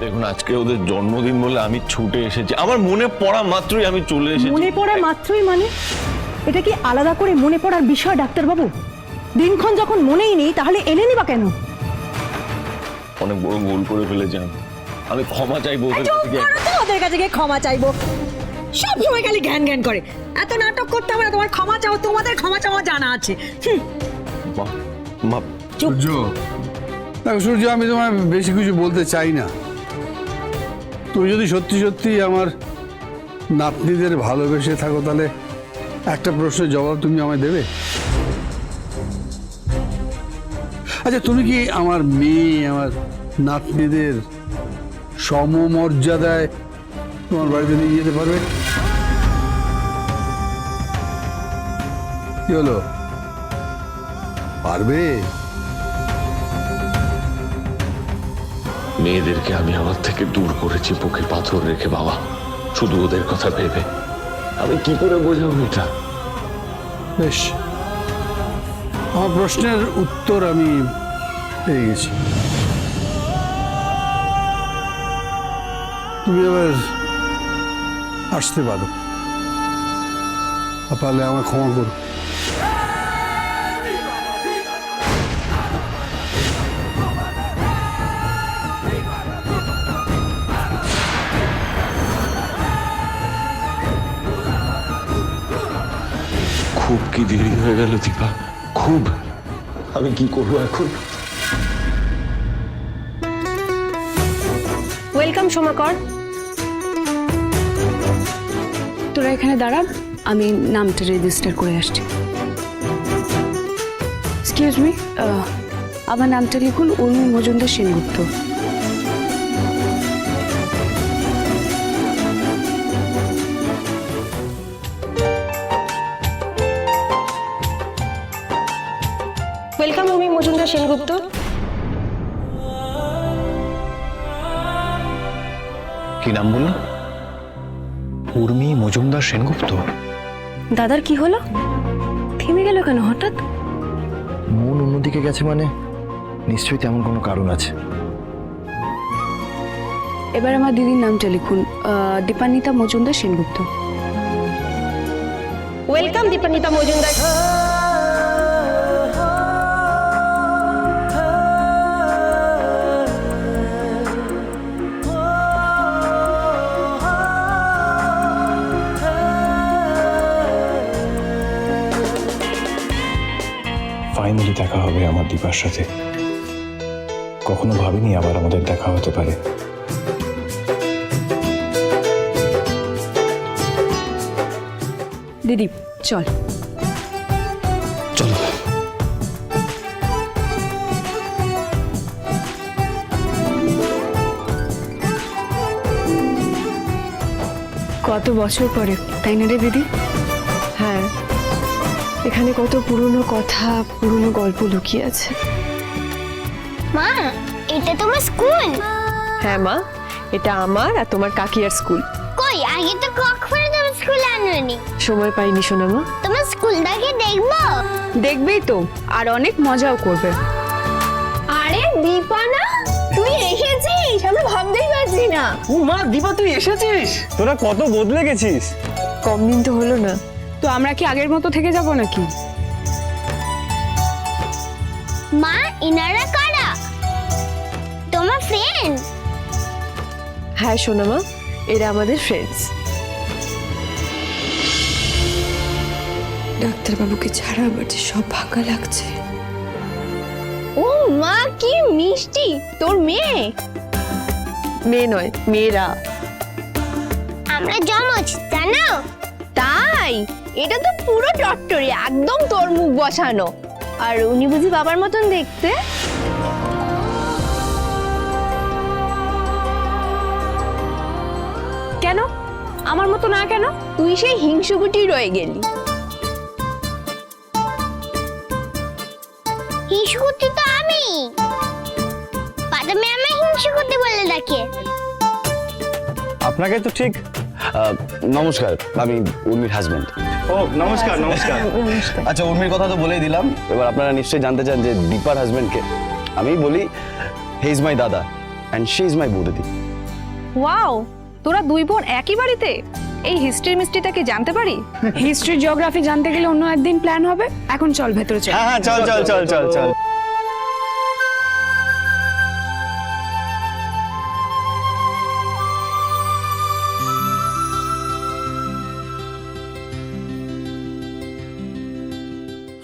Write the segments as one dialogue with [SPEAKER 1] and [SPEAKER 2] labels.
[SPEAKER 1] দেখুন আজকে ওদের জন্মদিন বলে আমি ছুটে এসেছি, আমার মনে পড়া মাত্রই আমি চলে এসেছি।
[SPEAKER 2] মনে পড়া মাত্রই মানে? এটা কি আলাদা করে মনে পড়ার বিষয় ডাক্তারবাবু? দিনক্ষণ যখন মনেই নেই তাহলে এলেনি বা কেন?
[SPEAKER 1] অনেক বড় ভুল করে ফেলেছি আমি ক্ষমা চাইবো ওদের কাছে গিয়ে।
[SPEAKER 2] ওদের কাছে গিয়ে ক্ষমা চাইবো? সব সময় খালি জ্ঞান জ্ঞান করে। এত নাটক করতে হবে না, তোমার ক্ষমা চাও, তোমাদের ক্ষমা চাওয়া জানা আছে।
[SPEAKER 1] মা
[SPEAKER 3] সূর্য, দেখো সূর্য, আমি তোমায় বেশি কিছু বলতে চাই না। তুমি যদি সত্যি সত্যি আমার নাতনিদের ভালোবেসে থাকো তাহলে একটা প্রশ্নের জবাব তুমি আমায় দেবে। আচ্ছা, তুমি কি আমার মেয়ে, আমার নাতনিদের সমমর্যাদায় তোমার বাড়িতে নিয়ে যেতে পারবে? কি হলো, পারবে?
[SPEAKER 1] মেয়েদেরকে আমি আমার থেকে দূর করেছি বুকে পাথর রেখে বাবা, শুধু ওদের কথা ভেবে। আমি কি করে বোঝাবো এটা?
[SPEAKER 3] বেশ, আমার প্রশ্নের উত্তর আমি পেয়ে গেছি। তুমি এবার আসতে পারো, পারলে আমার ক্ষমা করো।
[SPEAKER 1] খুব কি দেরি হয়ে গেল দীপা, খুব। আমি কি করবো এখন?
[SPEAKER 4] ওয়েলকাম সোমাকর। তোরা এখানে দাঁড়া, আমি নামটা রেজিস্টার করে আসছি। এক্সকিউজ মি, আমার নামটা লিখুন উর্মি মজুমদার সেনগুপ্ত। ওয়েলকাম উর্মি মজুমদার সেনগুপ্ত।
[SPEAKER 5] কি নাম বললো? উর্মি মজুমদার সেনগুপ্ত।
[SPEAKER 4] দাদার কি হলো? থেমে গেল কেন হঠাৎ?
[SPEAKER 5] মন অন্যদিকে গেছে মানে নিশ্চয়ই তেমন কোনো কারণ আছে।
[SPEAKER 4] এবার আমার দিদির নামটা লিখুন, দীপান্বিতা মজুমদার সেনগুপ্ত। ওয়েলকাম দীপান্বিতা মজুমদার।
[SPEAKER 5] ফাইনালি দেখা হবে আমার দীপার সাথে। কখনো ভাবিনি আবার আমাদের দেখা হতে পারে।
[SPEAKER 4] দিদি চল।
[SPEAKER 5] চলো।
[SPEAKER 4] কত বছর পরে, তাই না রে দিদি? হ্যাঁ, এখানে কত পুরনো কথা, পুরনো গল্প লুকিয়ে আছে।
[SPEAKER 6] মা, এটা তোমার স্কুল?
[SPEAKER 4] হ্যাঁ মা, এটা আমার আর তোমার কাকিয়ার স্কুল।
[SPEAKER 6] কই, আগে তো কখনো তোমার স্কুল আনোনি।
[SPEAKER 4] সময় পাইনি সোনা মা।
[SPEAKER 6] তোমার স্কুলটাকে দেখবো?
[SPEAKER 4] দেখবেই তো, আর অনেক মজাও করবে।
[SPEAKER 6] আরে দীপা না, তুই এসেছিস? আমরা ভাবতেই পারছি না।
[SPEAKER 7] ও মা, দীপা তুই এসেছিস? তোরা কত বদলে গেছিস।
[SPEAKER 4] কম দিন তো হলো না, তো আমরা কি আগের মতো থেকে যাব নাকি?
[SPEAKER 6] মা, ইনারা কারা? তোমার ফ্রেন্ড?
[SPEAKER 4] হ্যাঁ সোনা মা, এরা আমাদের ফ্রেন্ডস। ডাক্তারবাবুকে ছাড়া আমার যে সব ফাঁকা লাগছে।
[SPEAKER 6] ও মা, কি মিষ্টি তোর মেয়ে।
[SPEAKER 4] মেয়ে নয়, মেয়েরা।
[SPEAKER 6] আমরা জমজ, জানো?
[SPEAKER 8] তাই? এটা তো পুরো টট্টরি, একদম তোর মুখ বসানো। আর উনি বুঝি বাবার মতন দেখতে?
[SPEAKER 4] কেন আমার মতো না কেন?
[SPEAKER 8] তুই সেই হিংসুকুটি রয়ে গেলি।
[SPEAKER 6] হিংসুকুটি তো আমি। পাদমে আমি হিংসুকুটি বলে ডাকে।
[SPEAKER 7] আপনাকে তো ঠিক।
[SPEAKER 9] নমস্কার, আমি উর্মির হাজবেন্ড।
[SPEAKER 7] ও নমস্কার। নমস্কার।
[SPEAKER 9] আচ্ছা, উর্মির কথা তো বলেই দিলাম। এবার আপনারা নিশ্চয়ই জানতে চান যে দীপার হাজবেন্ড কে। আমি বলি হি ইজ মাই দাদা, অ্যান্ড শি ইজ মাই বৌদি।
[SPEAKER 10] ওয়াও, তোরা দুই বোন একই বাড়িতে? এই হিস্ট্রি মিস্ট্রিটা কি জানতে পারি?
[SPEAKER 4] হিস্ট্রি জিওগ্রাফি জানতে গেলে অন্য একদিন প্ল্যান হবে, এখন চল ভেতরে চল।
[SPEAKER 9] হ্যাঁ চল চল চল চল চল।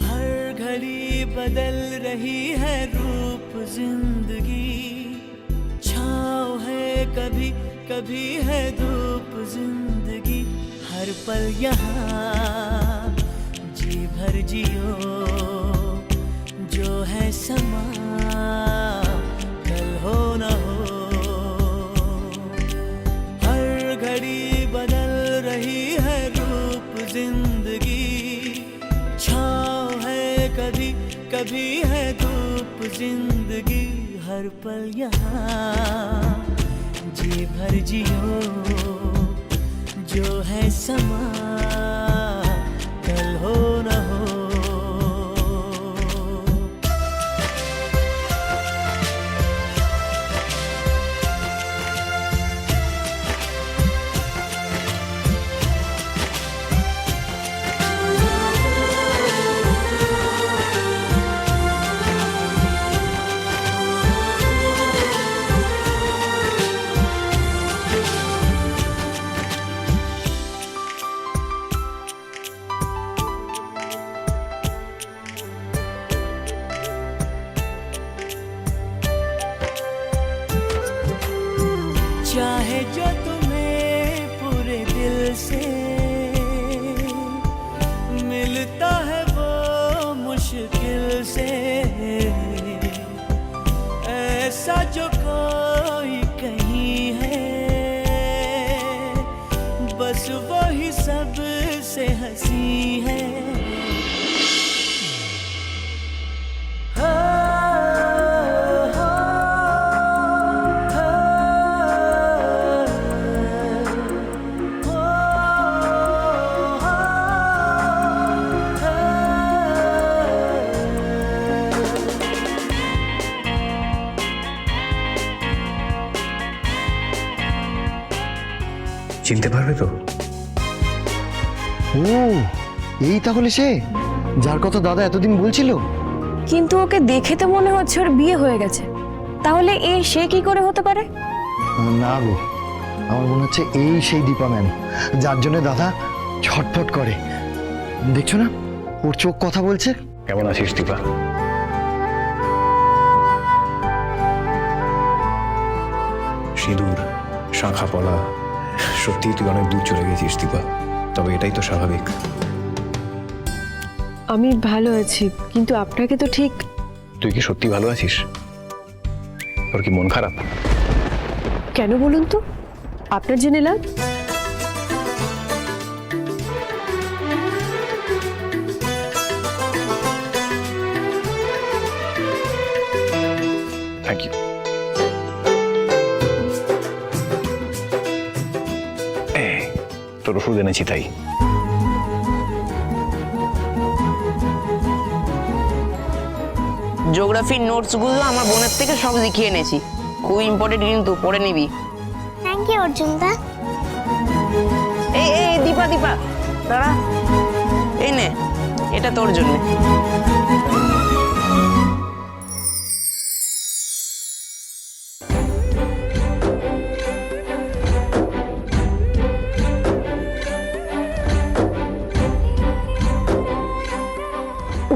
[SPEAKER 11] हर घड़ी बदल रही है रूप जिंदगी, छाँव है कभी कभी है धूप जिंदगी, हर पल यहाँ जी भर जियो, जो है समा कल हो न हो। हर घड़ी बदल रही है रूप जिंदगी, छाँव है कभी कभी है धूप जिंदगी, हर पल यहाँ जी भर जियो, जो है समा कल हो न हो। चाहे जो तुम्हें पूरे दिल से मिलता है वो मुश्किल से, ऐसा जो कोई कहीं है बस वही सबसे हंसी है।
[SPEAKER 5] চিনতে পারবে তো?
[SPEAKER 12] ও এই তাহলে সে যার কথা দাদা এতদিন বলছিল।
[SPEAKER 4] কিন্তু ওকে দেখে তো মনে হচ্ছে ওর বিয়ে হয়ে গেছে, তাহলে সে কি করে হতে পারে?
[SPEAKER 12] না গো, আমার মনে হচ্ছে এই সেই দীপা ম্যাম যার জন্য দাদা ছটফট করে। দেখছো না ওর চোখ কথা বলছে।
[SPEAKER 5] কেমন আছিস দীপা? সিঁদুর, শাঁখা পলা, সত্যি তুই অনেক দূর চলে গেছিস দীপা, তবে এটাই তো স্বাভাবিক।
[SPEAKER 4] আমি ভালো আছি, কিন্তু আপনাকে তো ঠিক।
[SPEAKER 5] তুই কি সত্যি ভালো আছিস? তোর কি মন খারাপ?
[SPEAKER 4] কেন বলুন তো, আপনার জেনে লাভ।
[SPEAKER 5] Thank you. তোর ওষুধ এনেছি তাই।
[SPEAKER 13] জিওগ্রাফির নোটসগুলো আমার বোনের থেকে সব লিখিয়ে এনেছি, খুব ইম্পর্টেন্ট কিন্তু, পড়ে নিবি।
[SPEAKER 6] থ্যাংক ইউ অর্জুন দা।
[SPEAKER 13] এই এই দীপা দীপা দাঁড়া, এই নে, এটা তোর জন্য।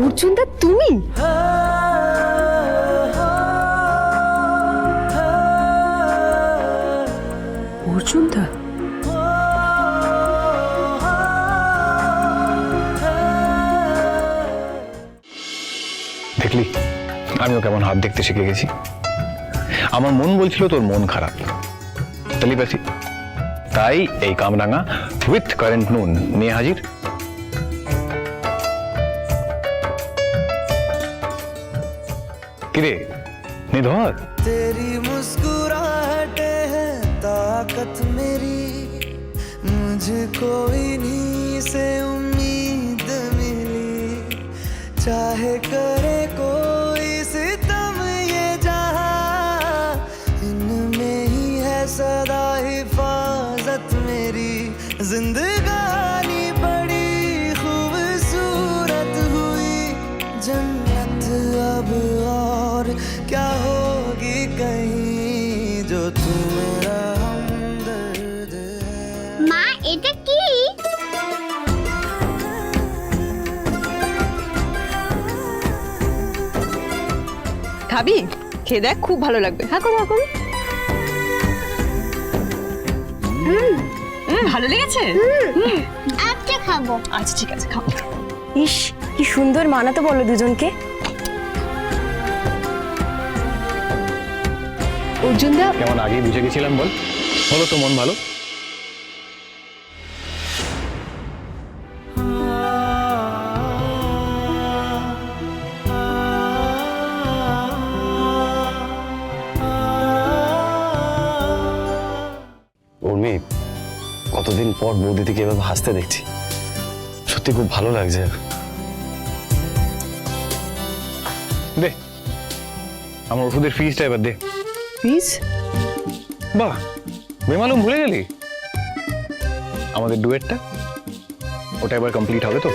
[SPEAKER 4] অর্জুন দা তুমি? অর্জুন দা
[SPEAKER 5] দেখলি আমিও কেমন হাত দেখতে শিখে গেছি। আমার মন বলছিল তোর মন খারাপ, টেলিপ্যাথি। তাই এই কামরাঙা উইথ কারেন্ট নুন নিয়ে হাজির। কিরে নিধর?
[SPEAKER 11] तेरी मुस्कुराहटे है ताकत मेरी, मुझको इन्हीं से उम्मीद मिली, चाहे करे कोई सितम ये जहां, इन जिंदगानी बड़ी खूबसूरत हुई जन्नत अब और क्या होगी कहीं जो तू मेरा हमदर्द है।
[SPEAKER 6] মা এটা কি?
[SPEAKER 10] খাবি? খেয়ে দেখ, খুব ভালো লাগবে। হ্যাঁ করো করো। ভালো লেগেছে?
[SPEAKER 6] আচ্ছা খাবো।
[SPEAKER 10] আচ্ছা ঠিক আছে, খাও।
[SPEAKER 4] ইস কি সুন্দর মানাতো বলো দুজনকে।
[SPEAKER 10] অর্জুন দা,
[SPEAKER 5] কেমন আগেই বুঝে গেছিলাম বল, হলো তো মন ভালো।
[SPEAKER 9] উর্মি, কতদিন পর বৌদিদিকে এভাবে হাসতে দেখছি, সত্যি খুব ভালো লাগছে।
[SPEAKER 5] দে আমার ওষুধের ফিজটা এবার দে।
[SPEAKER 4] প্লিজ।
[SPEAKER 5] বাহ, বেমালুম ভুলে গেলি আমাদের ডুয়েটটা, ওটা এবার কমপ্লিট হবে তো?